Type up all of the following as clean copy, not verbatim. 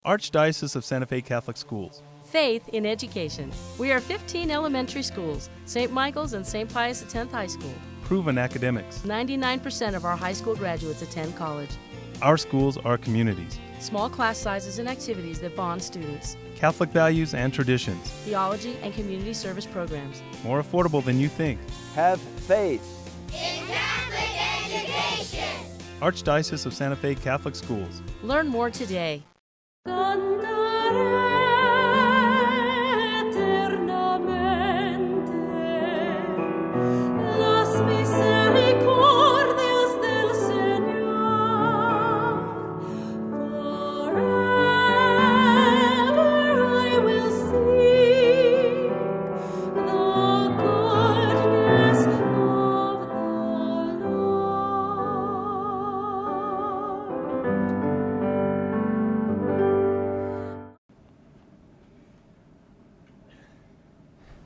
Archdiocese of Santa Fe Catholic Schools. Faith in education. We are 15 elementary schools, St. Michael's and St. Pius X High School. Proven academics. 99% of our high school graduates attend college. Our schools are communities. Small class sizes and activities that bond students. Catholic values and traditions. Theology and community service programs. More affordable than you think. Have faith in Catholic education. Archdiocese of Santa Fe Catholic Schools. Learn more today.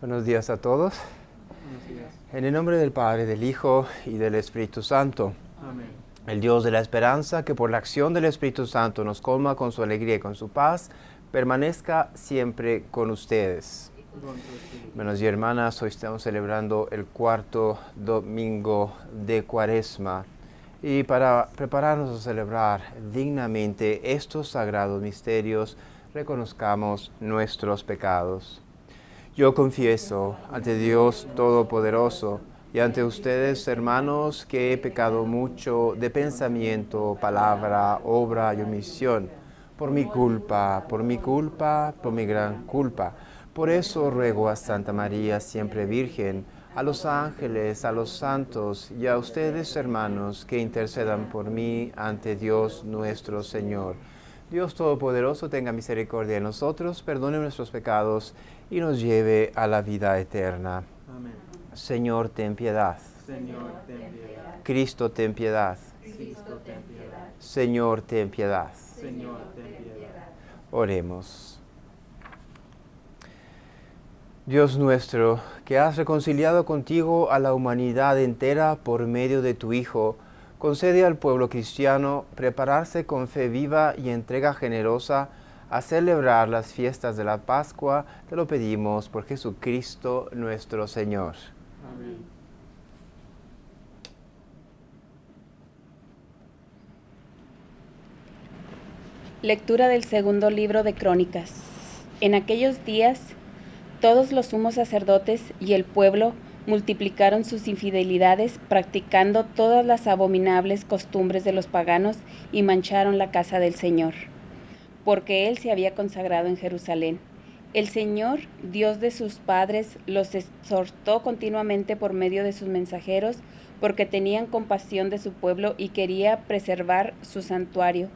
Buenos días a todos. En el nombre del Padre, del Hijo y del Espíritu Santo. Amén. El Dios de la esperanza, que por la acción del Espíritu Santo nos colma con su alegría y con su paz, permanezca siempre con ustedes. Hermanos y hermanas, hoy estamos celebrando el cuarto domingo de Cuaresma. Y para prepararnos a celebrar dignamente estos sagrados misterios, reconozcamos nuestros pecados. Yo confieso ante Dios Todopoderoso y ante ustedes, hermanos, que he pecado mucho de pensamiento, palabra, obra y omisión, por mi culpa, por mi gran culpa. Por eso ruego a Santa María, siempre Virgen, a los ángeles, a los santos y a ustedes, hermanos, que intercedan por mí ante Dios nuestro Señor. Dios Todopoderoso tenga misericordia de nosotros, perdone nuestros pecados y nos lleve a la vida eterna. Amén. Señor, ten piedad. Señor, ten piedad. Cristo, ten piedad. Cristo, ten piedad. Señor, ten piedad. Señor, ten piedad. Oremos. Dios nuestro, que has reconciliado contigo a la humanidad entera por medio de tu Hijo, concede al pueblo cristiano prepararse con fe viva y entrega generosa a celebrar las fiestas de la Pascua. Te lo pedimos por Jesucristo nuestro Señor. Amén. Lectura del segundo libro de Crónicas. En aquellos días, todos los sumos sacerdotes y el pueblo multiplicaron sus infidelidades, practicando todas las abominables costumbres de los paganos y mancharon la casa del Señor, porque Él se había consagrado en Jerusalén. El Señor, Dios de sus padres, los exhortó continuamente por medio de sus mensajeros, porque tenían compasión de su pueblo y quería preservar su santuario.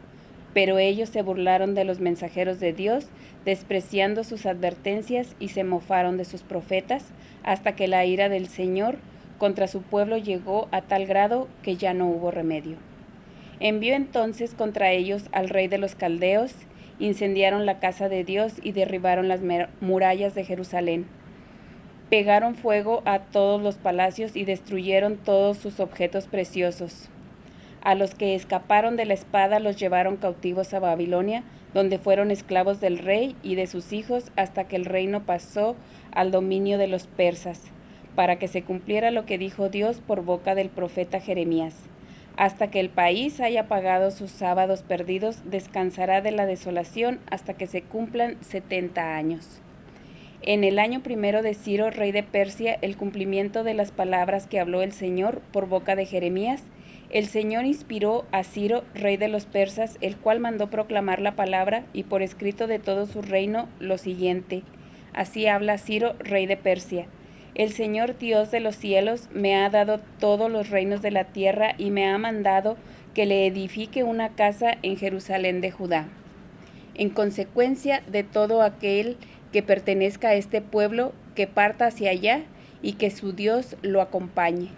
Pero ellos se burlaron de los mensajeros de Dios, despreciando sus advertencias, y se mofaron de sus profetas, hasta que la ira del Señor contra su pueblo llegó a tal grado que ya no hubo remedio. Envió entonces contra ellos al rey de los caldeos, incendiaron la casa de Dios y derribaron las murallas de Jerusalén. Pegaron fuego a todos los palacios y destruyeron todos sus objetos preciosos. A los que escaparon de la espada los llevaron cautivos a Babilonia, donde fueron esclavos del rey y de sus hijos hasta que el reino pasó al dominio de los persas, para que se cumpliera lo que dijo Dios por boca del profeta Jeremías. Hasta que el país haya pagado sus sábados perdidos, descansará de la desolación hasta que se cumplan 70 años. En el año primero de Ciro, rey de Persia, el cumplimiento de las palabras que habló el Señor por boca de Jeremías, el Señor inspiró a Ciro, rey de los persas, el cual mandó proclamar la palabra y por escrito de todo su reino lo siguiente. Así habla Ciro, rey de Persia. El Señor Dios de los cielos me ha dado todos los reinos de la tierra y me ha mandado que le edifique una casa en Jerusalén de Judá. En consecuencia de todo aquel que pertenezca a este pueblo, que parta hacia allá y que su Dios lo acompañe.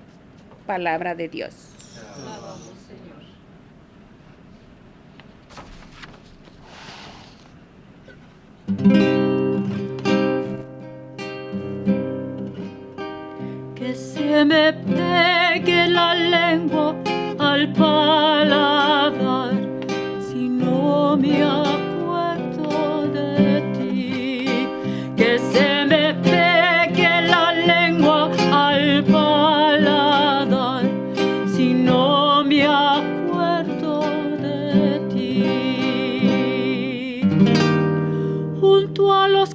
Palabra de Dios. Alabamos, Señor. Que se me pegue la lengua al paladar si no me acuerdo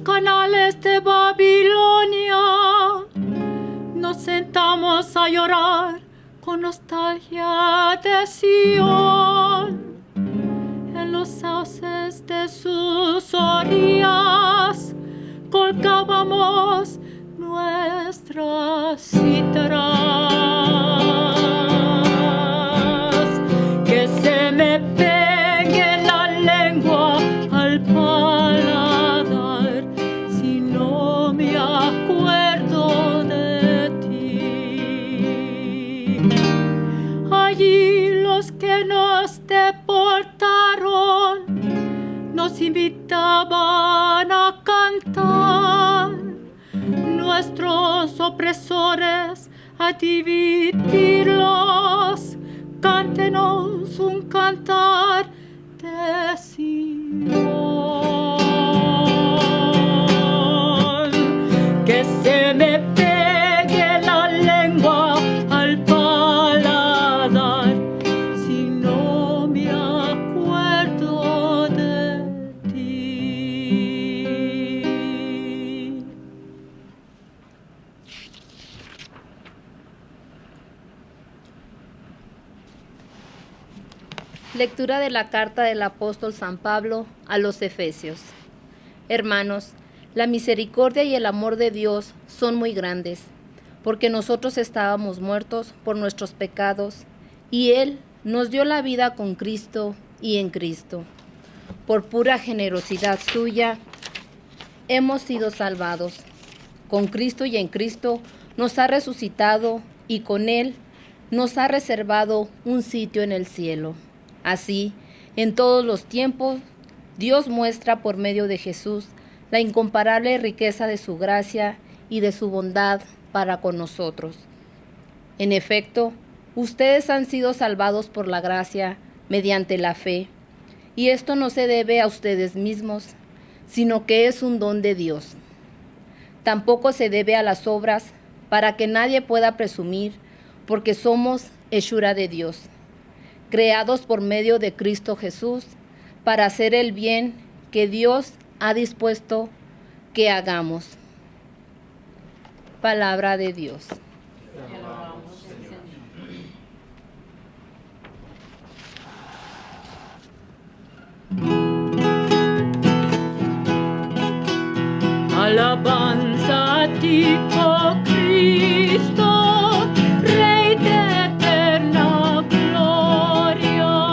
los canales de Babilonia. Nos sentamos a llorar con nostalgia de Sion. En los sauces de sus orillas colgábamos nuestras cítaras. Que se me pegue la lengua al paladar si no me acuerdo de ti. Allí los que nos deportaron nos invitaban a cantar, nuestros opresores a dividirlos. Cántenos un cantar de Sion. Que se me pegue la lengua al paladar si no me acuerdo de ti. Lectura de la carta del apóstol San Pablo a los Efesios. Hermanos, la misericordia y el amor de Dios son muy grandes, porque nosotros estábamos muertos por nuestros pecados, y Él nos dio la vida con Cristo y en Cristo. Por pura generosidad suya, hemos sido salvados. Con Cristo y en Cristo nos ha resucitado, y con Él nos ha reservado un sitio en el cielo. Así, en todos los tiempos, Dios muestra por medio de Jesús la incomparable riqueza de su gracia y de su bondad para con nosotros. En efecto, ustedes han sido salvados por la gracia mediante la fe, y esto no se debe a ustedes mismos, sino que es un don de Dios. Tampoco se debe a las obras, para que nadie pueda presumir, porque somos hechura de Dios, creados por medio de Cristo Jesús, para hacer el bien que Dios ha dispuesto que hagamos. Palabra de Dios. Alabanza a ti, oh Cristo, Rey de eterna gloria.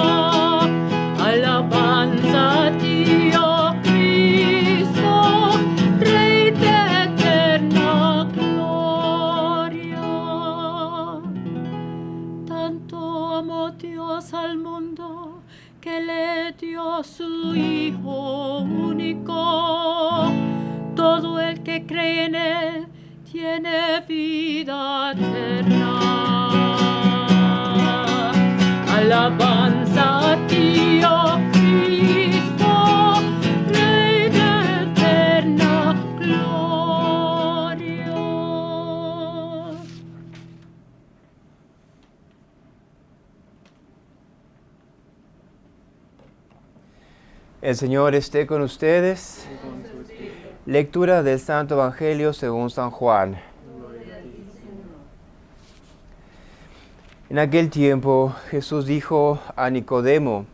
Alabanza a ti, oh Cristo, Rey de eterna gloria. Tanto amó Dios al mundo que le dio su Hijo único. Todo el que cree en Él tiene vida eterna. Alabanza a ti, oh Cristo, Rey de eterna gloria. El Señor esté con ustedes. Lectura del Santo Evangelio según San Juan. En aquel tiempo Jesús dijo a Nicodemo: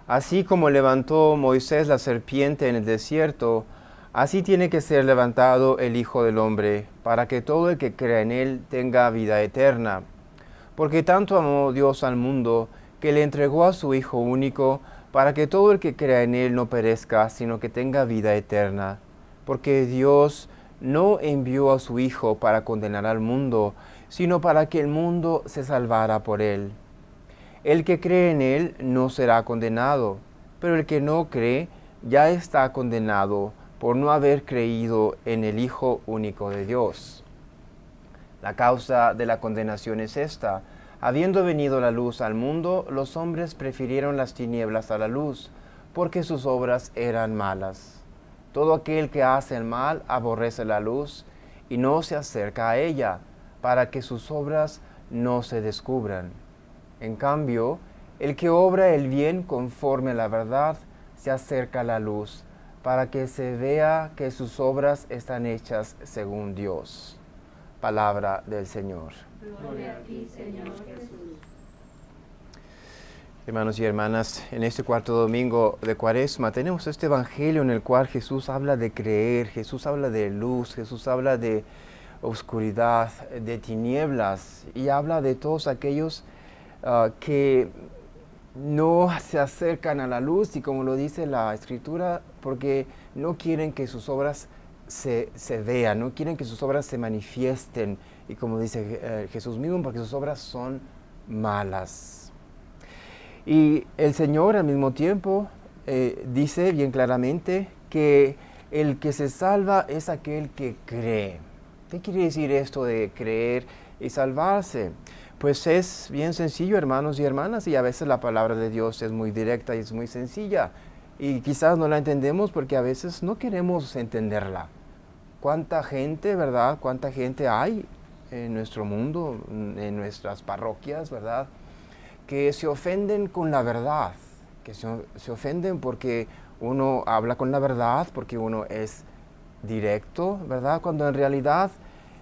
así como levantó Moisés la serpiente en el desierto, así tiene que ser levantado el Hijo del Hombre, para que todo el que crea en él tenga vida eterna. Porque tanto amó Dios al mundo, que le entregó a su Hijo único, para que todo el que crea en él no perezca, sino que tenga vida eterna. Porque Dios no envió a su Hijo para condenar al mundo, sino para que el mundo se salvara por él. El que cree en él no será condenado, pero el que no cree ya está condenado por no haber creído en el Hijo único de Dios. La causa de la condenación es esta: habiendo venido la luz al mundo, los hombres prefirieron las tinieblas a la luz, porque sus obras eran malas. Todo aquel que hace el mal aborrece la luz y no se acerca a ella, para que sus obras no se descubran. En cambio, el que obra el bien conforme a la verdad se acerca a la luz, para que se vea que sus obras están hechas según Dios. Palabra del Señor. Gloria a ti, Señor Jesús. Hermanos y hermanas, en este cuarto domingo de Cuaresma tenemos este evangelio en el cual Jesús habla de creer, Jesús habla de luz, Jesús habla de oscuridad, de tinieblas, y habla de todos aquellos que no se acercan a la luz, y como lo dice la Escritura, porque no quieren que sus obras se vean, no quieren que sus obras se manifiesten, y como dice Jesús mismo, porque sus obras son malas. Y el Señor al mismo tiempo dice bien claramente que el que se salva es aquel que cree. ¿Qué quiere decir esto de creer y salvarse? Pues es bien sencillo, hermanos y hermanas, y a veces la palabra de Dios es muy directa y es muy sencilla. Y quizás no la entendemos porque a veces no queremos entenderla. ¿Cuánta gente, verdad? ¿Cuánta gente hay en nuestro mundo, en nuestras parroquias, verdad? Que se ofenden con la verdad, que se ofenden porque uno habla con la verdad, porque uno es directo, ¿verdad? Cuando en realidad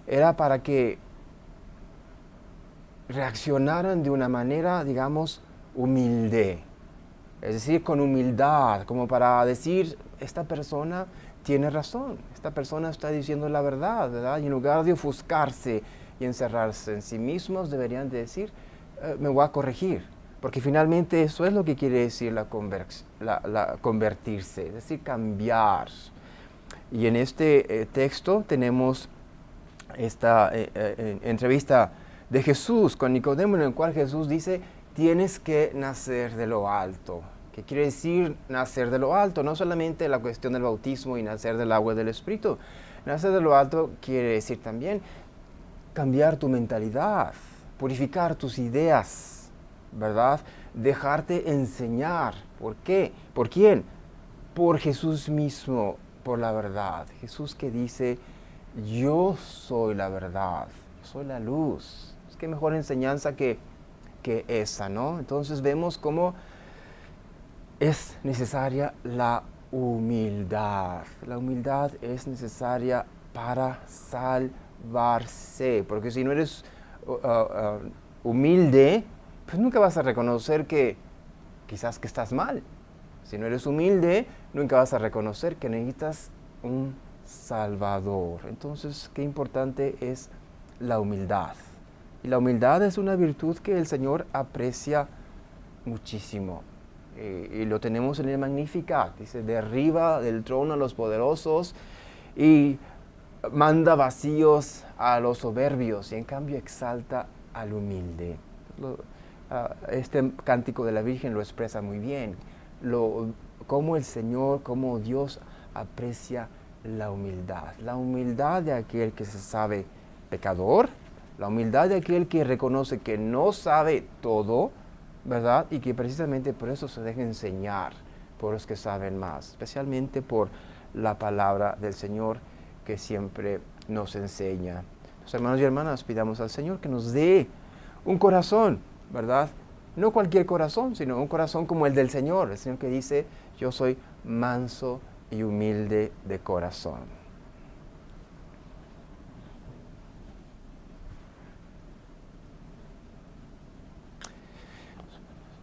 era para que reaccionaran de una manera, digamos, humilde. Es decir, con humildad, como para decir, esta persona tiene razón, esta persona está diciendo la verdad, ¿verdad? Y en lugar de ofuscarse y encerrarse en sí mismos, deberían de decir, me voy a corregir, porque finalmente eso es lo que quiere decir la convertirse, es decir, cambiar. Y en este texto tenemos esta entrevista de Jesús con Nicodemo, en el cual Jesús dice, tienes que nacer de lo alto. ¿Qué quiere decir nacer de lo alto? No solamente la cuestión del bautismo y nacer del agua y del Espíritu. Nacer de lo alto quiere decir también cambiar tu mentalidad, purificar tus ideas, ¿verdad? Dejarte enseñar. ¿Por qué? ¿Por quién? Por Jesús mismo, por la verdad. Jesús que dice, yo soy la verdad, soy la luz. Es que mejor enseñanza que esa, ¿no? Entonces vemos cómo es necesaria la humildad. La humildad es necesaria para salvarse, porque si no eres humilde, pues nunca vas a reconocer que quizás que estás mal. Si no eres humilde, nunca vas a reconocer que necesitas un Salvador. Entonces, qué importante es la humildad. Y la humildad es una virtud que el Señor aprecia muchísimo. Y lo tenemos en el Magnificat. Dice, derriba del trono a los poderosos y manda vacíos a los soberbios. Y en cambio exalta al humilde. Este cántico de la Virgen lo expresa muy bien. Cómo el Señor, cómo Dios aprecia la humildad de aquel que se sabe pecador, la humildad de aquel que reconoce que no sabe todo, ¿verdad? Y que precisamente por eso se deja enseñar por los que saben más, especialmente por la palabra del Señor que siempre nos enseña. Los hermanos y hermanas, pidamos al Señor que nos dé un corazón, ¿verdad? No cualquier corazón, sino un corazón como el del Señor, el Señor que dice, yo soy manso y humilde de corazón.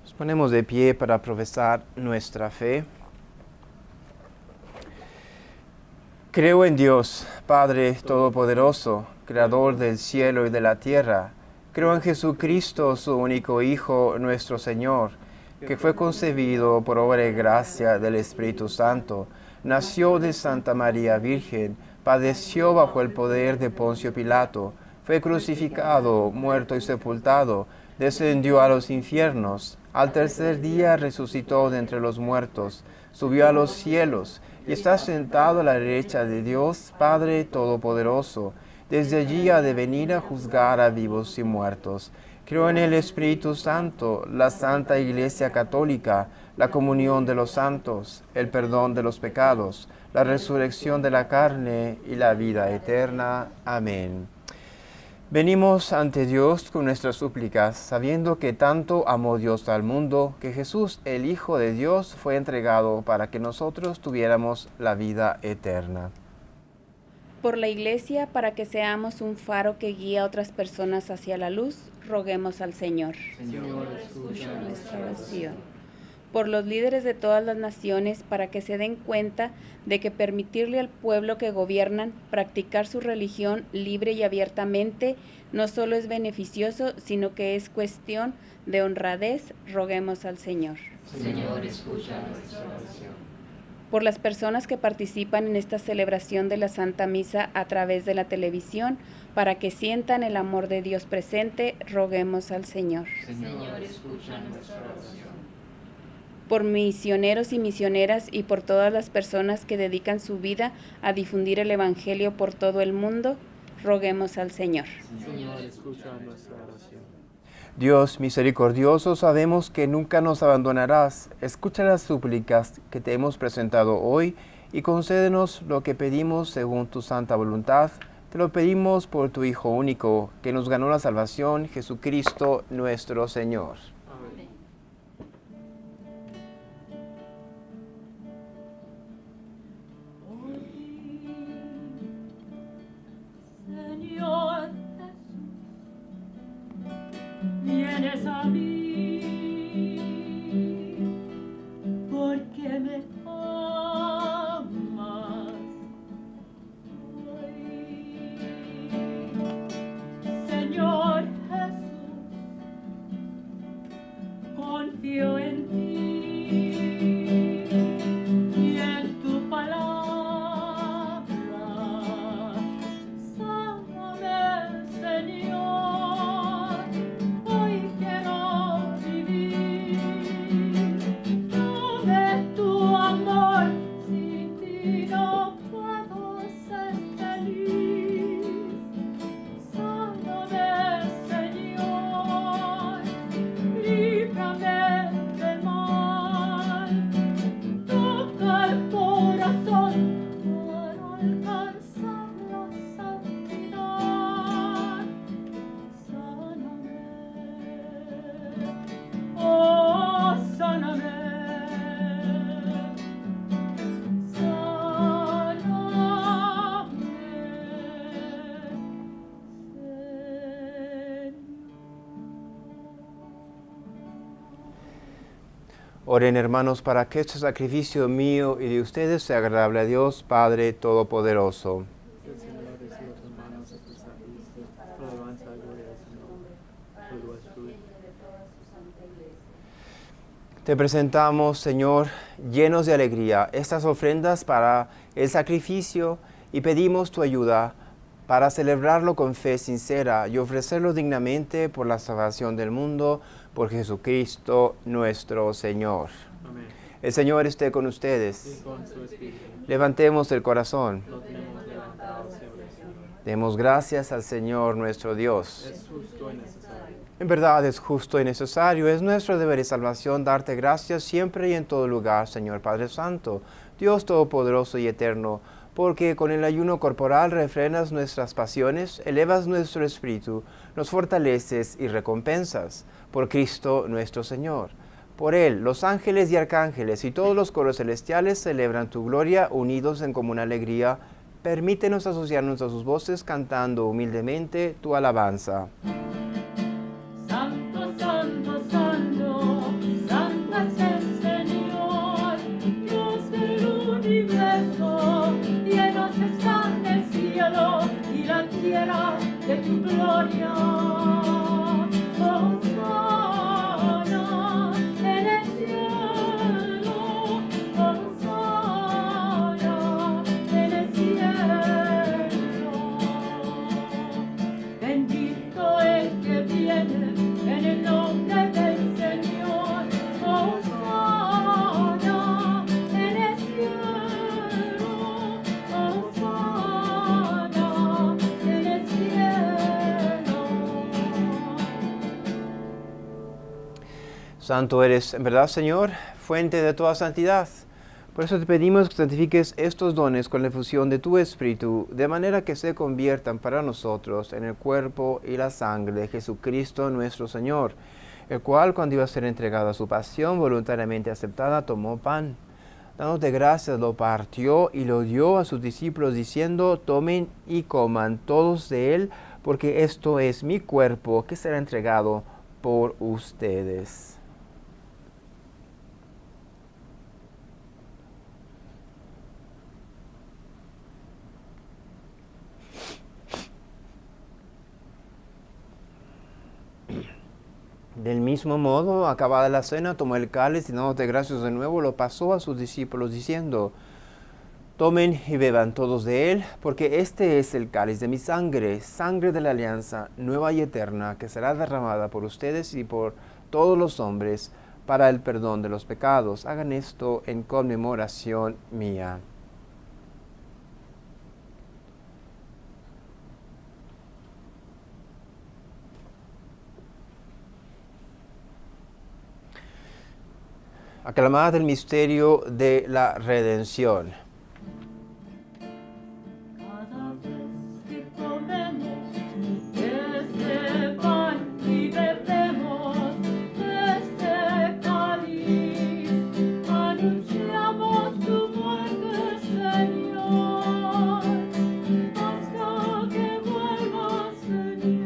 Nos ponemos de pie para profesar nuestra fe. Creo en Dios, Padre Todopoderoso, Creador del cielo y de la tierra. Creo en Jesucristo, su único Hijo, nuestro Señor, que fue concebido por obra y gracia del Espíritu Santo, nació de Santa María Virgen, padeció bajo el poder de Poncio Pilato, fue crucificado, muerto y sepultado, descendió a los infiernos, al tercer día resucitó de entre los muertos, subió a los cielos y está sentado a la derecha de Dios, Padre Todopoderoso. Desde allí ha de venir a juzgar a vivos y muertos. Creo en el Espíritu Santo, la Santa Iglesia Católica, la comunión de los santos, el perdón de los pecados, la resurrección de la carne y la vida eterna. Amén. Venimos ante Dios con nuestras súplicas, sabiendo que tanto amó Dios al mundo, que Jesús, el Hijo de Dios, fue entregado para que nosotros tuviéramos la vida eterna. Por la Iglesia, para que seamos un faro que guíe a otras personas hacia la luz, roguemos al Señor. Señor, escucha Nuestra oración. Por los líderes de todas las naciones, para que se den cuenta de que permitirle al pueblo que gobiernan practicar su religión libre y abiertamente no solo es beneficioso, sino que es cuestión de honradez, roguemos al Señor. Señor, escucha nuestra oración. Por las personas que participan en esta celebración de la Santa Misa a través de la televisión, para que sientan el amor de Dios presente, roguemos al Señor. Señor, escucha nuestra oración. Por misioneros y misioneras y por todas las personas que dedican su vida a difundir el Evangelio por todo el mundo, roguemos al Señor. Señor, escucha nuestra oración. Dios misericordioso, sabemos que nunca nos abandonarás. Escucha las súplicas que te hemos presentado hoy y concédenos lo que pedimos según tu santa voluntad. Te lo pedimos por tu Hijo único, que nos ganó la salvación, Jesucristo nuestro Señor. Amén. Señor Jesús, vienes a mí porque me amas hoy. Señor Jesús, confío en ti y en tu palabra. Sáname, Señor, hoy quiero vivir. Dame tu amor, sin ti no puedo ser feliz. Sáname, Señor, líbrame del mal. Toca el corazón para alcanzar la santidad. Sáname, oh, sáname. Oren, hermanos, para que este sacrificio mío y de ustedes sea agradable a Dios, Padre Todopoderoso. El Señor reciba tus manos este sacrificio, para alabanza y gloria de su nombre. Todo es tuyo. Te presentamos, Señor, llenos de alegría, estas ofrendas para el sacrificio y pedimos tu ayuda para celebrarlo con fe sincera y ofrecerlo dignamente por la salvación del mundo, por Jesucristo nuestro Señor. Amén. El Señor esté con ustedes. Y con su espíritu. Levantemos el corazón. Lo tenemos levantado hacia el Señor. Demos gracias al Señor nuestro Dios. Es justo y necesario. En verdad es justo y necesario, es nuestro deber y salvación darte gracias siempre y en todo lugar, Señor Padre Santo, Dios Todopoderoso y Eterno, porque con el ayuno corporal refrenas nuestras pasiones, elevas nuestro espíritu, nos fortaleces y recompensas. Por Cristo nuestro Señor. Por Él, los ángeles y arcángeles y todos los coros celestiales celebran tu gloria, unidos en común alegría. Permítenos asociarnos a sus voces cantando humildemente tu alabanza. Santo, santo, santo, santo es el Señor, Dios del universo, llenos están el cielo y la tierra de tu gloria. Hosana en el cielo, Hosana en el cielo. Bendito el que viene en el nombre del Señor. Hosana en el cielo, Hosana en el cielo. Santo eres, en verdad, Señor, fuente de toda santidad. Por eso te pedimos que santifiques estos dones con la efusión de tu Espíritu, de manera que se conviertan para nosotros en el cuerpo y la sangre de Jesucristo nuestro Señor, el cual, cuando iba a ser entregado a su pasión voluntariamente aceptada, tomó pan. Dándote gracias, lo partió y lo dio a sus discípulos, diciendo: tomen y coman todos de él, porque esto es mi cuerpo que será entregado por ustedes. Del mismo modo, acabada la cena, tomó el cáliz y dándote gracias de nuevo, lo pasó a sus discípulos, diciendo: tomen y beban todos de él, porque este es el cáliz de mi sangre, sangre de la alianza nueva y eterna, que será derramada por ustedes y por todos los hombres para el perdón de los pecados. Hagan esto en conmemoración mía. Aclamad el misterio de la redención. Cada vez que comemos este pan y bebemos este cáliz, anunciamos tu muerte, Señor, hasta que vuelvas, Señor.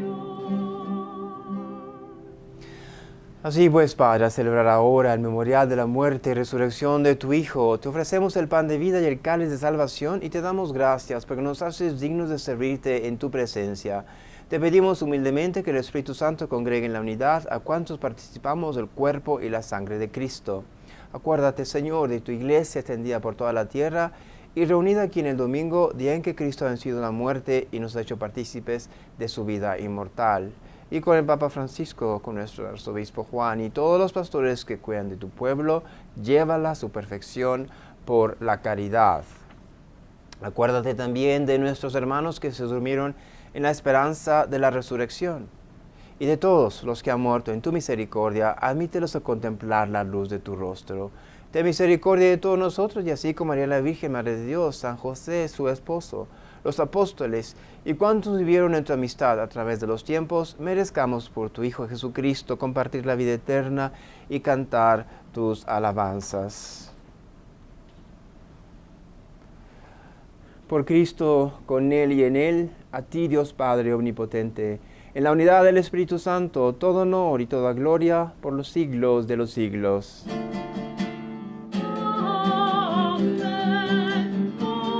Así pues, Padre, a celebrar ahora el memorial de la muerte y resurrección de tu Hijo, te ofrecemos el pan de vida y el cáliz de salvación y te damos gracias porque nos haces dignos de servirte en tu presencia. Te pedimos humildemente que el Espíritu Santo congregue en la unidad a cuantos participamos del cuerpo y la sangre de Cristo. Acuérdate, Señor, de tu iglesia extendida por toda la tierra y reunida aquí en el domingo, día en que Cristo ha vencido la muerte y nos ha hecho partícipes de su vida inmortal. Y con el Papa Francisco, con nuestro arzobispo Juan y todos los pastores que cuidan de tu pueblo, llévala a su perfección por la caridad. Acuérdate también de nuestros hermanos que se durmieron en la esperanza de la resurrección. Y de todos los que han muerto en tu misericordia, admítelos a contemplar la luz de tu rostro. Ten misericordia de todos nosotros, y así como María la Virgen, Madre de Dios, San José, su esposo, los apóstoles y cuantos vivieron en tu amistad a través de los tiempos, merezcamos por tu Hijo Jesucristo compartir la vida eterna y cantar tus alabanzas. Por Cristo, con Él y en Él, a ti, Dios Padre Omnipotente, en la unidad del Espíritu Santo, todo honor y toda gloria por los siglos de los siglos. Amén, amén, amén, amén.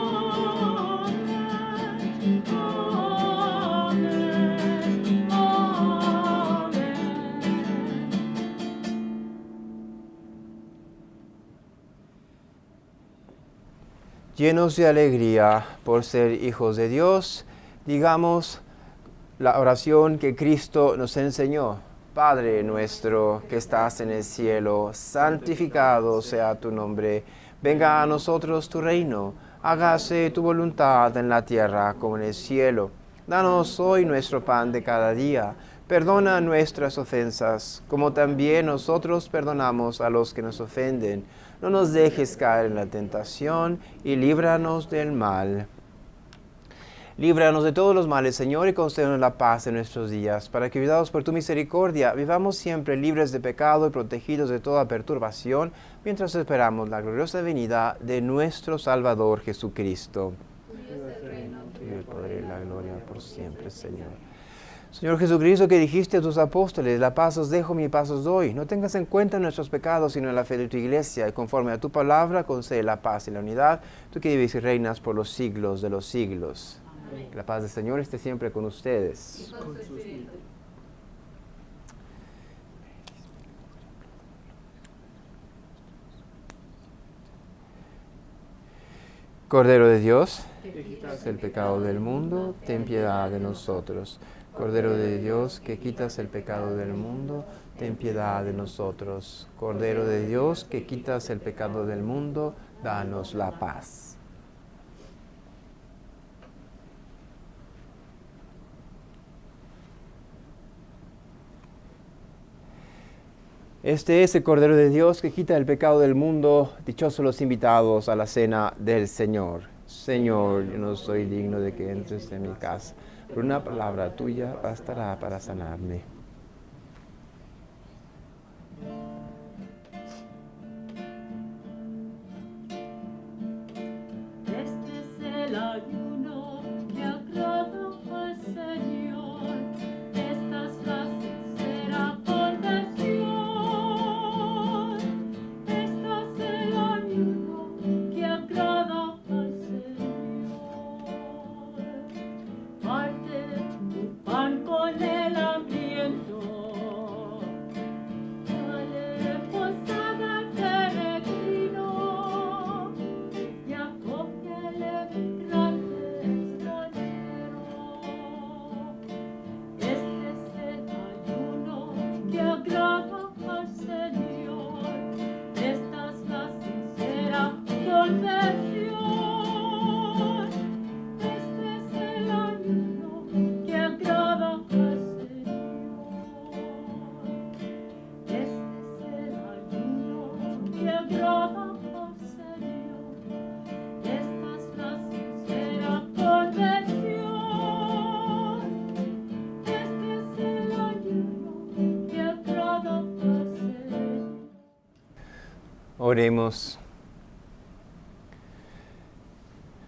Llenos de alegría por ser hijos de Dios, digamos la oración que Cristo nos enseñó. Padre nuestro que estás en el cielo, santificado sea tu nombre. Venga a nosotros tu reino. Hágase tu voluntad en la tierra como en el cielo. Danos hoy nuestro pan de cada día. Perdona nuestras ofensas, como también nosotros perdonamos a los que nos ofenden. No nos dejes caer en la tentación y líbranos del mal. Líbranos de todos los males, Señor, y concédenos la paz en nuestros días, para que, ayudados por tu misericordia, vivamos siempre libres de pecado y protegidos de toda perturbación, mientras esperamos la gloriosa venida de nuestro Salvador Jesucristo. Tuyo el poder y la gloria por siempre, Señor. Señor Jesucristo, que dijiste a tus apóstoles: la paz os dejo, mi paz os doy. No tengas en cuenta nuestros pecados, sino en la fe de tu iglesia, y conforme a tu palabra, concede la paz y la unidad, tú que vives y reinas por los siglos de los siglos. Que la paz del Señor esté siempre con ustedes. Cordero de Dios, que quitas el pecado del mundo, ten piedad de nosotros. Cordero de Dios, que quitas el pecado del mundo, ten piedad de nosotros. Cordero de Dios, que quitas el pecado del mundo, danos la paz. Este es el Cordero de Dios que quita el pecado del mundo. Dichosos los invitados a la cena del Señor. Señor, yo no soy digno de que entres en mi casa, pero una palabra tuya bastará para sanarme. Este es el ayuno que agrada al Señor. Esta es la sincera conversión. Este es el ayuno que agrada al Señor. Parte tu pan con el hambriento. Dale posada al peregrino. Y acógele grande extranjero. Este es el ayuno que agrada al Señor. Esta es la sincera conversión. Este es el ayuno que agrada al Señor. Este es el ayuno que agrada al Señor. Esta es la sincera conversión. Este es el ayuno que agrada al Señor. Oremos.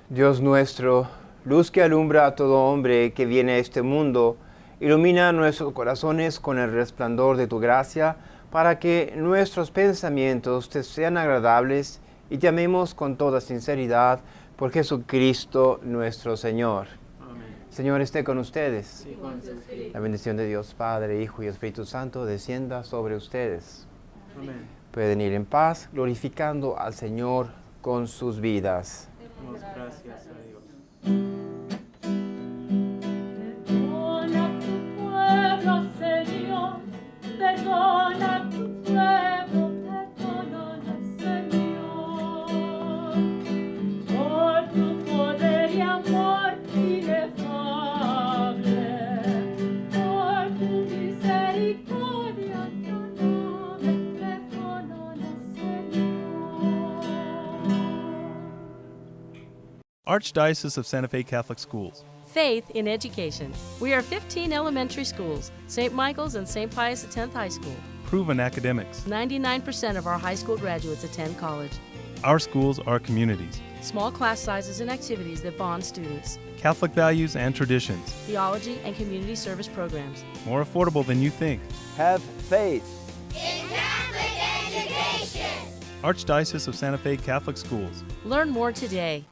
Dios nuestro, luz que alumbra a todo hombre que viene a este mundo, ilumina nuestros corazones con el resplandor de tu gracia, para que nuestros pensamientos te sean agradables y te amemos con toda sinceridad por Jesucristo nuestro Señor. Amén. Señor, esté con ustedes. Y con tu espíritu. La bendición de Dios Padre, Hijo y Espíritu Santo descienda sobre ustedes. Amén. Pueden ir en paz, glorificando al Señor con sus vidas. Damos gracias a Dios. Perdona tu pueblo, Señor, perdona tu pueblo, perdónanos, Señor, por tu poder y amor inefable, por tu misericordia tan grande, perdónanos, Señor. Archdiocese of Santa Fe Catholic Schools. Faith in education. We are 15 elementary schools, St. Michael's and St. Pius X High School. Proven academics. 99% of our high school graduates attend college. Our schools are communities. Small class sizes and activities that bond students. Catholic values and traditions. Theology and community service programs. More affordable than you think. Have faith. Archdiocese of Santa Fe Catholic Schools. Learn more today.